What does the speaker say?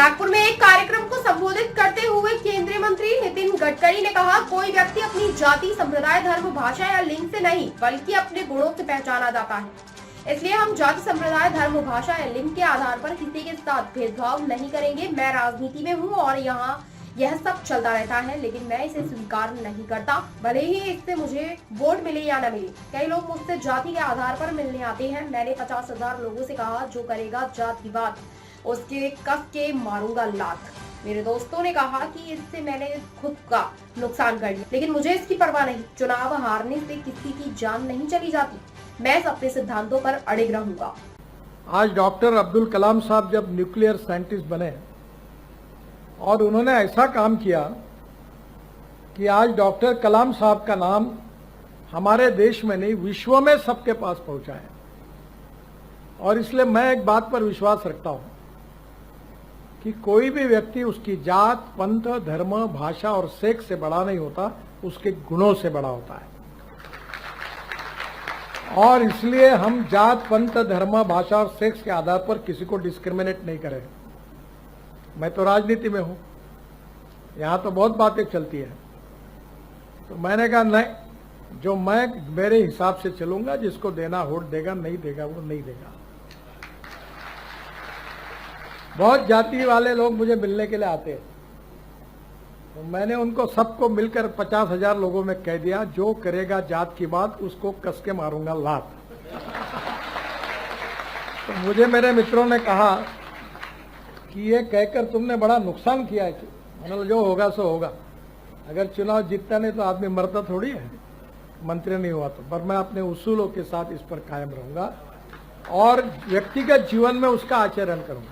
नागपुर में एक कार्यक्रम को संबोधित करते हुए केंद्रीय मंत्री नितिन गडकरी ने कहा, कोई व्यक्ति अपनी जाति, संप्रदाय, धर्म, भाषा या लिंग से नहीं बल्कि अपने गुणों से पहचाना जाता है। इसलिए हम जाति, संप्रदाय, धर्म, भाषा या लिंग के आधार पर किसी के साथ भेदभाव नहीं करेंगे। मैं राजनीति में हूँ और यहाँ यह सब चलता रहता है, लेकिन मैं इसे स्वीकार नहीं करता, भले ही इससे मुझे वोट मिले या न मिले। कई लोग मुझसे जाति के आधार पर मिलने आते हैं। मैंने 50,000 लोगों से कहा, जो करेगा जातिवाद उसके कस के मारूंगा लात। मेरे दोस्तों ने कहा कि इससे मैंने खुद का नुकसान कर लिया, लेकिन मुझे इसकी परवाह नहीं। चुनाव हारने से किसी की जान नहीं चली जाती। मैं अपने सिद्धांतों पर अड़िग रहूंगा। आज डॉक्टर अब्दुल कलाम साहब जब न्यूक्लियर साइंटिस्ट बने और उन्होंने ऐसा काम किया कि आज डॉक्टर कलाम साहब का नाम हमारे देश में नहीं विश्व में सबके पास पहुंचा है। और इसलिए मैं एक बात पर विश्वास रखता हूं कि कोई भी व्यक्ति उसकी जात, पंथ, धर्म, भाषा और सेक्स से बड़ा नहीं होता, उसके गुणों से बड़ा होता है। और इसलिए हम जात, पंथ, धर्म, भाषा और सेक्स के आधार पर किसी को डिस्क्रिमिनेट नहीं करें। मैं तो राजनीति में हूं, यहां तो बहुत बातें चलती है, तो मैंने कहा नहीं, जो मैं मेरे हिसाब से चलूंगा, जिसको देना वोट देगा, नहीं देगा वो नहीं देगा। बहुत जाति वाले लोग मुझे मिलने के लिए आते हैं, तो मैंने उनको सबको मिलकर 50,000 लोगों में कह दिया, जो करेगा जात की बात उसको कस के मारूंगा लात। तो मुझे मेरे मित्रों ने कहा कि ये कहकर तुमने बड़ा नुकसान किया है। मतलब जो होगा सो होगा, अगर चुनाव जीतता नहीं तो आदमी मरता थोड़ी है, मंत्री नहीं हुआ तो। पर मैं अपने उसूलों के साथ इस पर कायम रहूंगा और व्यक्तिगत जीवन में उसका आचरण करूंगा।